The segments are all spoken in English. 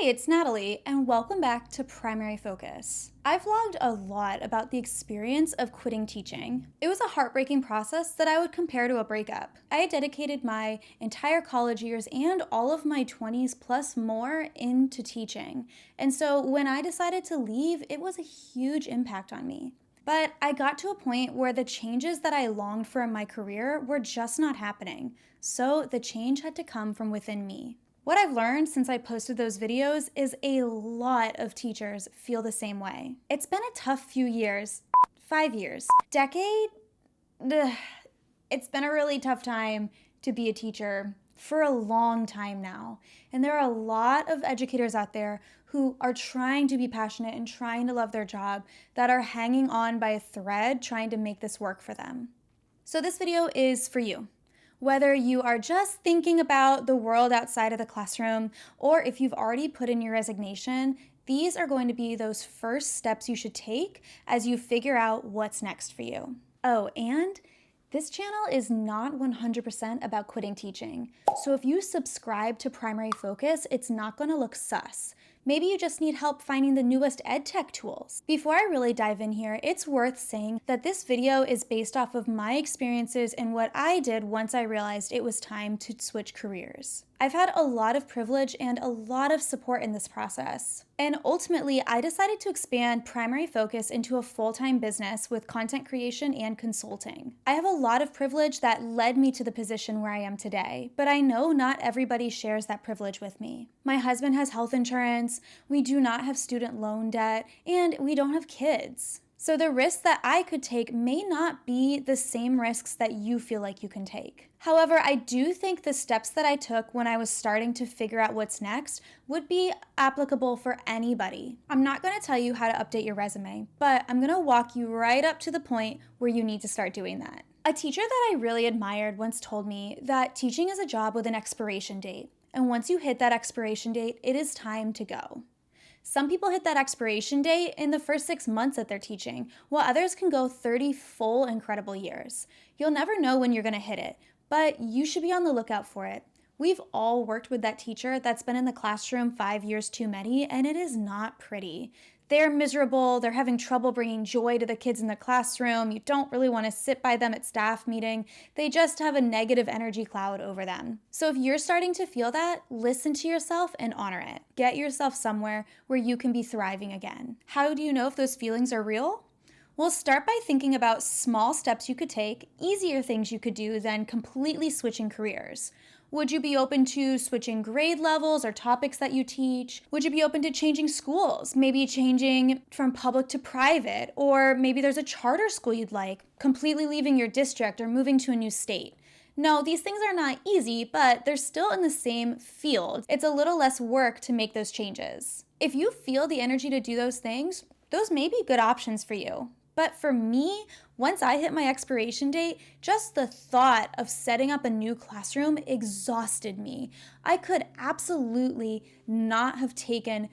It's Natalie, and welcome back to Primary Focus. I've vlogged a lot about the experience of quitting teaching. It was a heartbreaking process that I would compare to a breakup. I had dedicated my entire college years and all of my 20s plus more into teaching. And so when I decided to leave, it was a huge impact on me. But I got to a point where the changes that I longed for in my career were just not happening. So the change had to come from within me. What I've learned since I posted those videos is a lot of teachers feel the same way. It's been a tough few years, 5 years, decade. It's been a really tough time to be a teacher for a long time now. And there are a lot of educators out there who are trying to be passionate and trying to love their job that are hanging on by a thread trying to make this work for them. So this video is for you. Whether you are just thinking about the world outside of the classroom, or if you've already put in your resignation, these are going to be those first steps you should take as you figure out what's next for you. Oh, and this channel is not 100% about quitting teaching. So if you subscribe to Primary Focus, it's not going to look sus. Maybe you just need help finding the newest edtech tools. Before I really dive in here, it's worth saying that this video is based off of my experiences and what I did once I realized it was time to switch careers. I've had a lot of privilege and a lot of support in this process. And ultimately, I decided to expand Primary Focus into a full-time business with content creation and consulting. I have a lot of privilege that led me to the position where I am today, but I know not everybody shares that privilege with me. My husband has health insurance, we do not have student loan debt, and we don't have kids. So the risks that I could take may not be the same risks that you feel like you can take. However, I do think the steps that I took when I was starting to figure out what's next would be applicable for anybody. I'm not going to tell you how to update your resume, but I'm going to walk you right up to the point where you need to start doing that. A teacher that I really admired once told me that teaching is a job with an expiration date, and once you hit that expiration date, it is time to go. Some people hit that expiration date in the first 6 months that they're teaching, while others can go 30 full incredible years. You'll never know when you're going to hit it, but you should be on the lookout for it. We've all worked with that teacher that's been in the classroom 5 years too many, and it is not pretty. They're miserable, they're having trouble bringing joy to the kids in the classroom, you don't really want to sit by them at staff meeting, they just have a negative energy cloud over them. So if you're starting to feel that, listen to yourself and honor it. Get yourself somewhere where you can be thriving again. How do you know if those feelings are real? Well, start by thinking about small steps you could take, easier things you could do than completely switching careers. Would you be open to switching grade levels or topics that you teach? Would you be open to changing schools? Maybe changing from public to private, or maybe there's a charter school you'd like, completely leaving your district or moving to a new state. No, these things are not easy, but they're still in the same field. It's a little less work to make those changes. If you feel the energy to do those things, those may be good options for you. But for me, once I hit my expiration date, just the thought of setting up a new classroom exhausted me. I could absolutely not have taken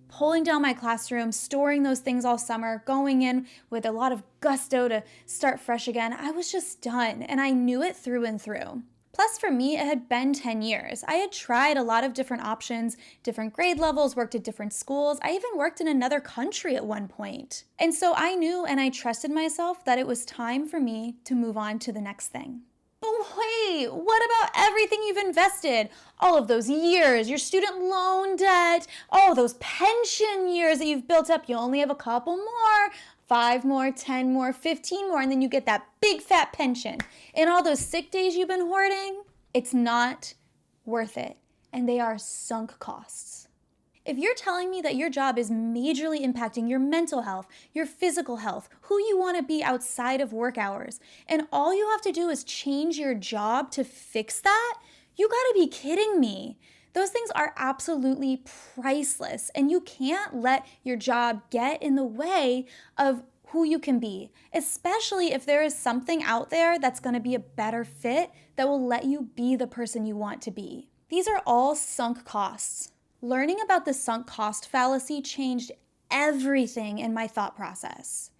pulling down my classroom, storing those things all summer, going in with a lot of gusto to start fresh again. I was just done, and I knew it through and through. Plus, for me, it had been 10 years. I had tried a lot of different options, different grade levels, worked at different schools. I even worked in another country at one point. And so I knew and I trusted myself that it was time for me to move on to the next thing. But wait, what about everything you've invested? All of those years, your student loan debt, all those pension years that you've built up. You only have a couple more. 5 more, 10 more, 15 more, and then you get that big fat pension. And all those sick days you've been hoarding, it's not worth it. And they are sunk costs. If you're telling me that your job is majorly impacting your mental health, your physical health, who you want to be outside of work hours, and all you have to do is change your job to fix that, you gotta be kidding me. Those things are absolutely priceless, and you can't let your job get in the way of who you can be, especially if there is something out there that's going to be a better fit that will let you be the person you want to be. These are all sunk costs. Learning about the sunk cost fallacy changed everything in my thought process.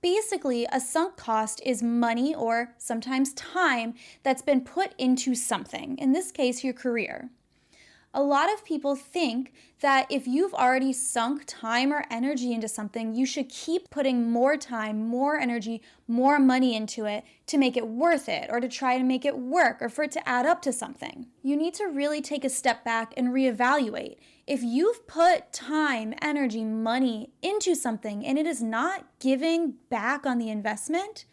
Basically, a sunk cost is money or sometimes time that's been put into something, in this case, your career. A lot of people think that if you've already sunk time or energy into something, you should keep putting more time, more energy, more money into it to make it worth it, or to try to make it work, or for it to add up to something. You need to really take a step back and reevaluate. If you've put time, energy, money into something and it is not giving back on the investment,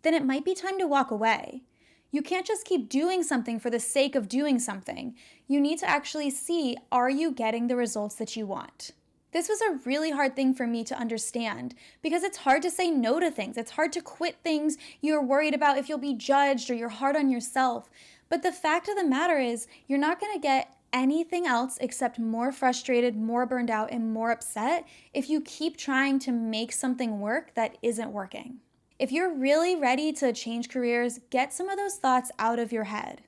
then it might be time to walk away. You can't just keep doing something for the sake of doing something. You need to actually see, are you getting the results that you want? This was a really hard thing for me to understand because it's hard to say no to things. It's hard to quit things you're worried about if you'll be judged, or you're hard on yourself. But the fact of the matter is, you're not going to get anything else except more frustrated, more burned out, and more upset if you keep trying to make something work that isn't working. If you're really ready to change careers, get some of those thoughts out of your head.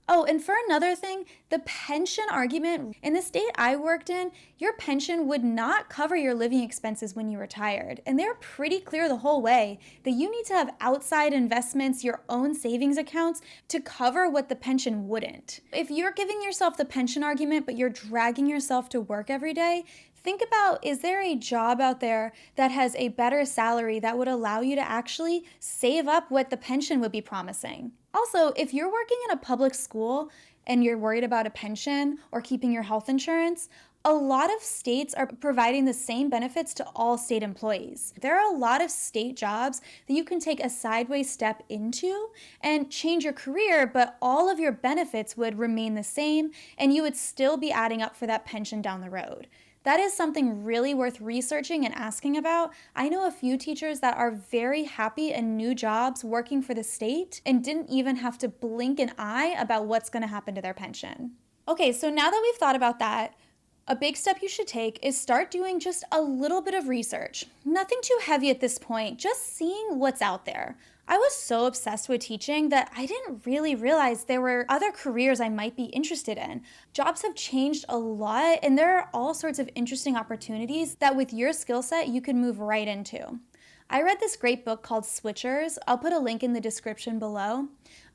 Oh, and for another thing, the pension argument. In the state I worked in, your pension would not cover your living expenses when you retired. And they're pretty clear the whole way that you need to have outside investments, your own savings accounts, to cover what the pension wouldn't. If you're giving yourself the pension argument, but you're dragging yourself to work every day, think about, is there a job out there that has a better salary that would allow you to actually save up what the pension would be promising? Also, if you're working in a public school and you're worried about a pension or keeping your health insurance, a lot of states are providing the same benefits to all state employees. There are a lot of state jobs that you can take a sideways step into and change your career, but all of your benefits would remain the same and you would still be adding up for that pension down the road. That is something really worth researching and asking about. I know a few teachers that are very happy in new jobs working for the state and didn't even have to blink an eye about what's going to happen to their pension. Okay, so now that we've thought about that, a big step you should take is start doing just a little bit of research. Nothing too heavy at this point, just seeing what's out there. I was so obsessed with teaching that I didn't really realize there were other careers I might be interested in. Jobs have changed a lot, and there are all sorts of interesting opportunities that with your skill set you can move right into. I read this great book called Switchers. I'll put a link in the description below.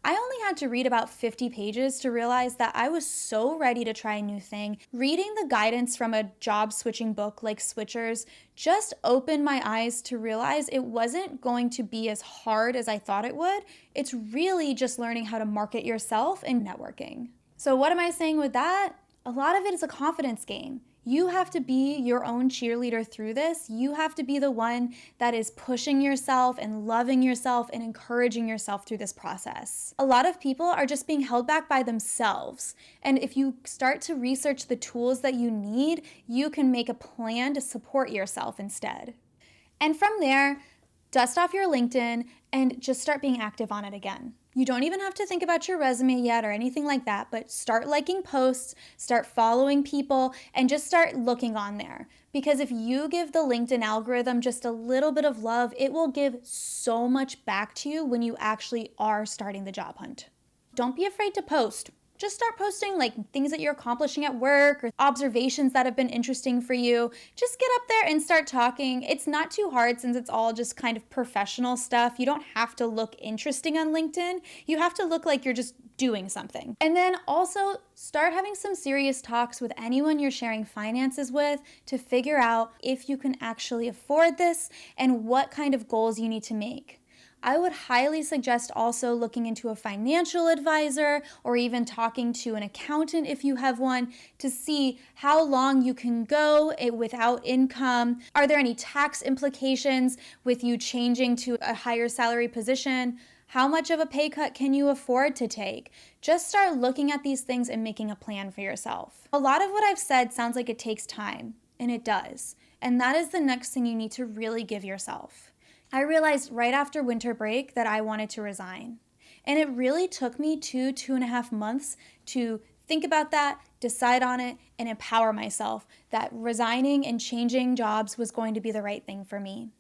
I only had to read about 50 pages to realize that I was so ready to try a new thing. Reading the guidance from a job switching book like Switchers just opened my eyes to realize it wasn't going to be as hard as I thought it would. It's really just learning how to market yourself and networking. So what am I saying with that? A lot of it is a confidence game. You have to be your own cheerleader through this. You have to be the one that is pushing yourself and loving yourself and encouraging yourself through this process. A lot of people are just being held back by themselves. And if you start to research the tools that you need, you can make a plan to support yourself instead. And from there, dust off your LinkedIn and just start being active on it again. You don't even have to think about your resume yet or anything like that, but start liking posts, start following people, and just start looking on there. Because if you give the LinkedIn algorithm just a little bit of love, it will give so much back to you when you actually are starting the job hunt. Don't be afraid to post. Just start posting like things that you're accomplishing at work or observations that have been interesting for you. Just get up there and start talking. It's not too hard since it's all just kind of professional stuff. You don't have to look interesting on LinkedIn. You have to look like you're just doing something. And then also start having some serious talks with anyone you're sharing finances with to figure out if you can actually afford this and what kind of goals you need to make. I would highly suggest also looking into a financial advisor or even talking to an accountant if you have one to see how long you can go without income. Are there any tax implications with you changing to a higher salary position? How much of a pay cut can you afford to take? Just start looking at these things and making a plan for yourself. A lot of what I've said sounds like it takes time, and it does. And that is the next thing you need to really give yourself. I realized right after winter break that I wanted to resign. And it really took me 2.5 months to think about that, decide on it, and empower myself that resigning and changing jobs was going to be the right thing for me.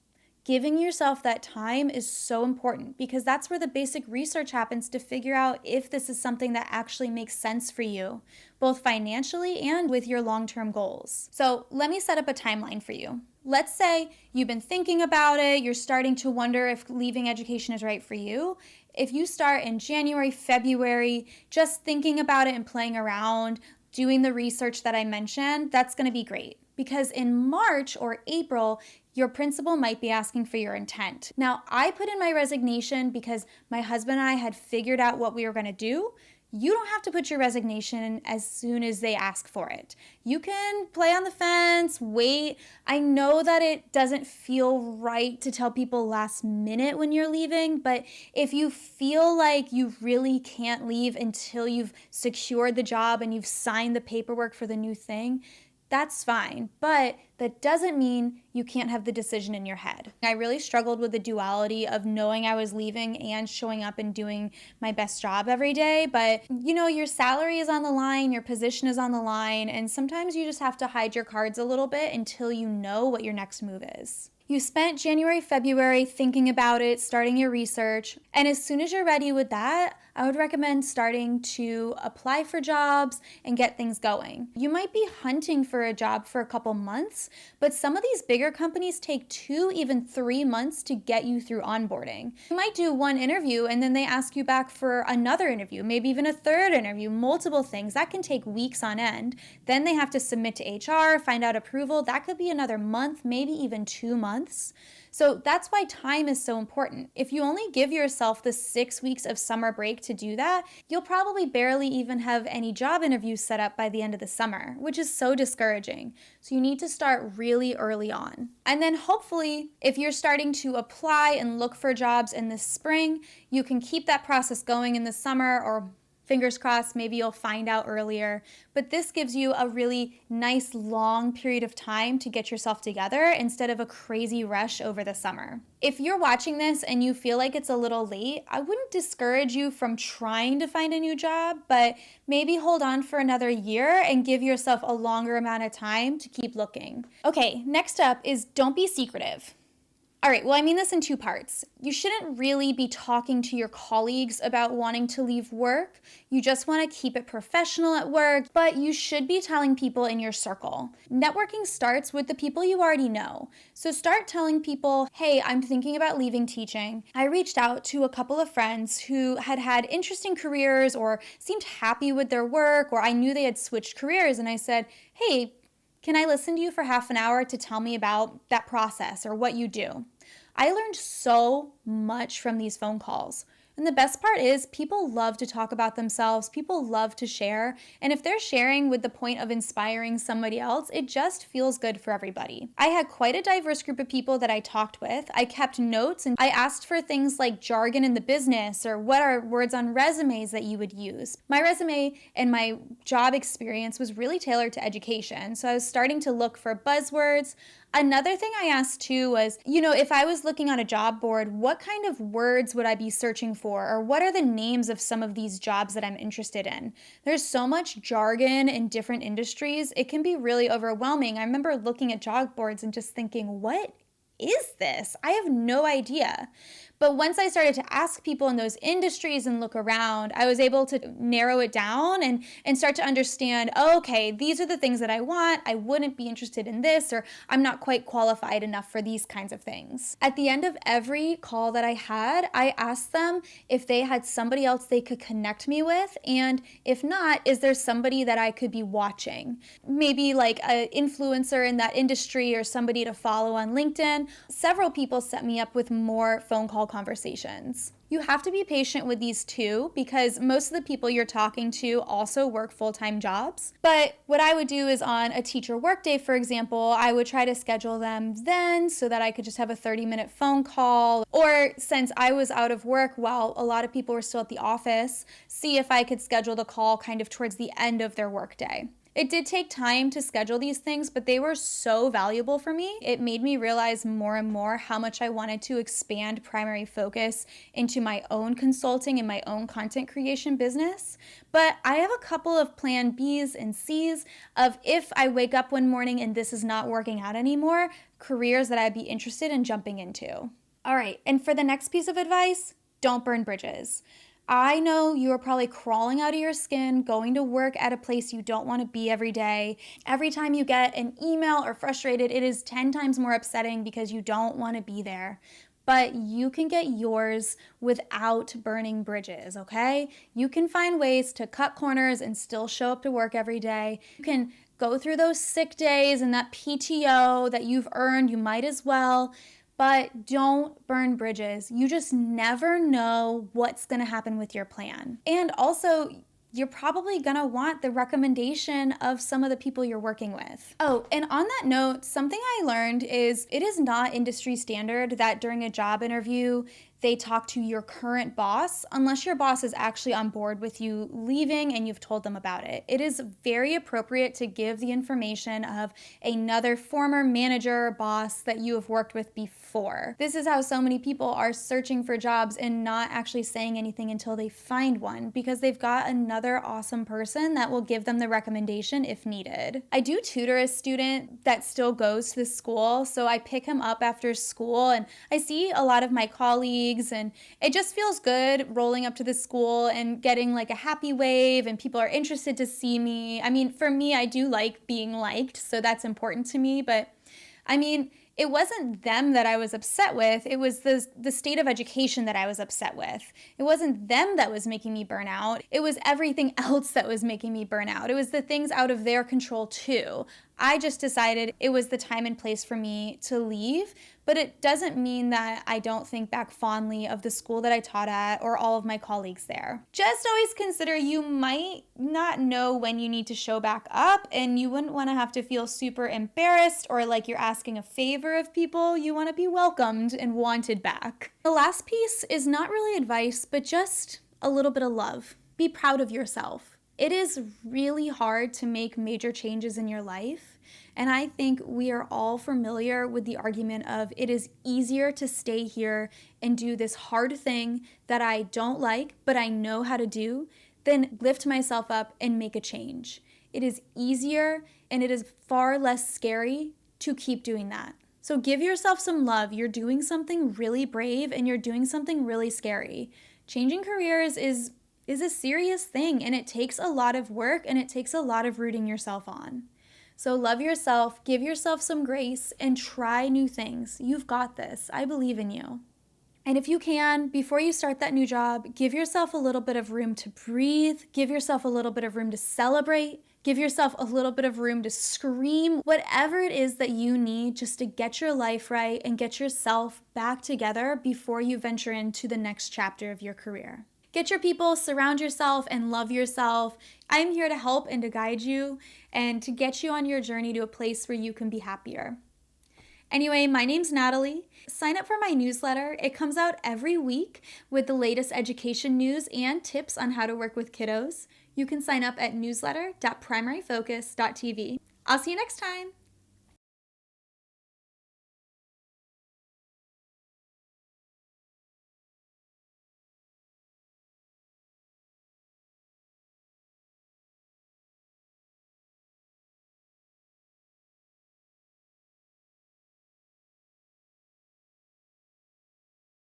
Giving yourself that time is so important because that's where the basic research happens to figure out if this is something that actually makes sense for you, both financially and with your long-term goals. So let me set up a timeline for you. Let's say you've been thinking about it, you're starting to wonder if leaving education is right for you. If you start in January, February, just thinking about it and playing around, doing the research that I mentioned, that's going to be great. Because in March or April, your principal might be asking for your intent. Now, I put in my resignation because my husband and I had figured out what we were going to do. You don't have to put your resignation in as soon as they ask for it. You can play on the fence, wait. I know that it doesn't feel right to tell people last minute when you're leaving, but if you feel like you really can't leave until you've secured the job and you've signed the paperwork for the new thing, that's fine, but that doesn't mean you can't have the decision in your head. I really struggled with the duality of knowing I was leaving and showing up and doing my best job every day, but your salary is on the line, your position is on the line, and sometimes you just have to hide your cards a little bit until you know what your next move is. You spent January, February thinking about it, starting your research, and as soon as you're ready with that, I would recommend starting to apply for jobs and get things going. You might be hunting for a job for a couple months, but some of these bigger companies take 2, even 3 months to get you through onboarding. You might do one interview and then they ask you back for another interview, maybe even a third interview, multiple things. That can take weeks on end. Then they have to submit to HR, find out approval. That could be another month, maybe even 2 months. So that's why time is so important. If you only give yourself the 6 weeks of summer break to do that, you'll probably barely even have any job interviews set up by the end of the summer, which is so discouraging. So you need to start really early on. And then hopefully, if you're starting to apply and look for jobs in the spring, you can keep that process going in the summer, or fingers crossed, maybe you'll find out earlier. But this gives you a really nice long period of time to get yourself together instead of a crazy rush over the summer. If you're watching this and you feel like it's a little late, I wouldn't discourage you from trying to find a new job, but maybe hold on for another year and give yourself a longer amount of time to keep looking. Okay, next up is don't be secretive. All right, well, I mean this in 2 parts. You shouldn't really be talking to your colleagues about wanting to leave work. You just want to keep it professional at work, but you should be telling people in your circle. Networking starts with the people you already know. So start telling people, hey, I'm thinking about leaving teaching. I reached out to a couple of friends who had interesting careers or seemed happy with their work, or I knew they had switched careers, and I said, hey, can I listen to you for half an hour to tell me about that process or what you do? I learned so much from these phone calls. And the best part is people love to talk about themselves. People love to share. And if they're sharing with the point of inspiring somebody else, it just feels good for everybody. I had quite a diverse group of people that I talked with. I kept notes and I asked for things like jargon in the business or what are words on resumes that you would use. My resume and my job experience was really tailored to education. So I was starting to look for buzzwords. Another thing I asked too was, if I was looking on a job board, what kind of words would I be searching for? Or what are the names of some of these jobs that I'm interested in? There's so much jargon in different industries. It can be really overwhelming. I remember looking at job boards and just thinking, what is this? I have no idea. But once I started to ask people in those industries and look around, I was able to narrow it down and start to understand, okay, these are the things that I want. I wouldn't be interested in this, or I'm not quite qualified enough for these kinds of things. At the end of every call that I had, I asked them if they had somebody else they could connect me with, and if not, is there somebody that I could be watching? Maybe like an influencer in that industry or somebody to follow on LinkedIn. Several people set me up with more phone call conversations. You have to be patient with these too, because most of the people you're talking to also work full-time jobs. But what I would do is on a teacher workday, for example, I would try to schedule them then so that I could just have a 30-minute phone call. Or since I was out of work while a lot of people were still at the office, see if I could schedule the call kind of towards the end of their workday. It did take time to schedule these things, but they were so valuable for me. It made me realize more and more how much I wanted to expand Primary Focus into my own consulting and my own content creation business. But I have a couple of plan Bs and Cs of if I wake up one morning and this is not working out anymore, careers that I'd be interested in jumping into. All right, and for the next piece of advice, don't burn bridges. I know you are probably crawling out of your skin, going to work at a place you don't want to be every day. Every time you get an email or frustrated, it is 10 times more upsetting because you don't want to be there. but you can get yours without burning bridges, okay? You can find ways to cut corners and still show up to work every day. You can go through those sick days and that PTO that you've earned, you might as well, but don't burn bridges. You just never know what's gonna happen with your plan. And also, you're probably gonna want the recommendation of some of the people you're working with. Oh, and on that note, something I learned is it is not industry standard that during a job interview, they talk to your current boss unless your boss is actually on board with you leaving and you've told them about it. It is very appropriate to give the information of another former manager or boss that you have worked with before. This is how so many people are searching for jobs and not actually saying anything until they find one, because they've got another awesome person that will give them the recommendation if needed. I do tutor a student that still goes to the school, so I pick him up after school and I see a lot of my colleagues, and it just feels good rolling up to the school and getting like a happy wave and people are interested to see me. I mean, for me, I do like being liked, so that's important to me, but I mean, it wasn't them that I was upset with. It was the state of education that I was upset with. It wasn't them that was making me burn out. It was everything else that was making me burn out. It was the things out of their control too. I just decided it was the time and place for me to leave, but it doesn't mean that I don't think back fondly of the school that I taught at or all of my colleagues there. Just always consider you might not know when you need to show back up, and you wouldn't want to have to feel super embarrassed or like you're asking a favor of people. You want to be welcomed and wanted back. The last piece is not really advice, but just a little bit of love. Be proud of yourself. It is really hard to make major changes in your life, and I think we are all familiar with the argument of it is easier to stay here and do this hard thing that I don't like, but I know how to do, than lift myself up and make a change. It is easier and it is far less scary to keep doing that. So give yourself some love. You're doing something really brave and you're doing something really scary. Changing careers is a serious thing, and it takes a lot of work and it takes a lot of rooting yourself on. So love yourself, give yourself some grace, and try new things. You've got this. I believe in you. And if you can, before you start that new job, give yourself a little bit of room to breathe, give yourself a little bit of room to celebrate, give yourself a little bit of room to scream, whatever it is that you need just to get your life right and get yourself back together before you venture into the next chapter of your career. Get your people, surround yourself, and love yourself. I'm here to help and to guide you and to get you on your journey to a place where you can be happier. Anyway, my name's Natalie. Sign up for my newsletter. It comes out every week with the latest education news and tips on how to work with kiddos. You can sign up at newsletter.primaryfocus.tv. I'll see you next time.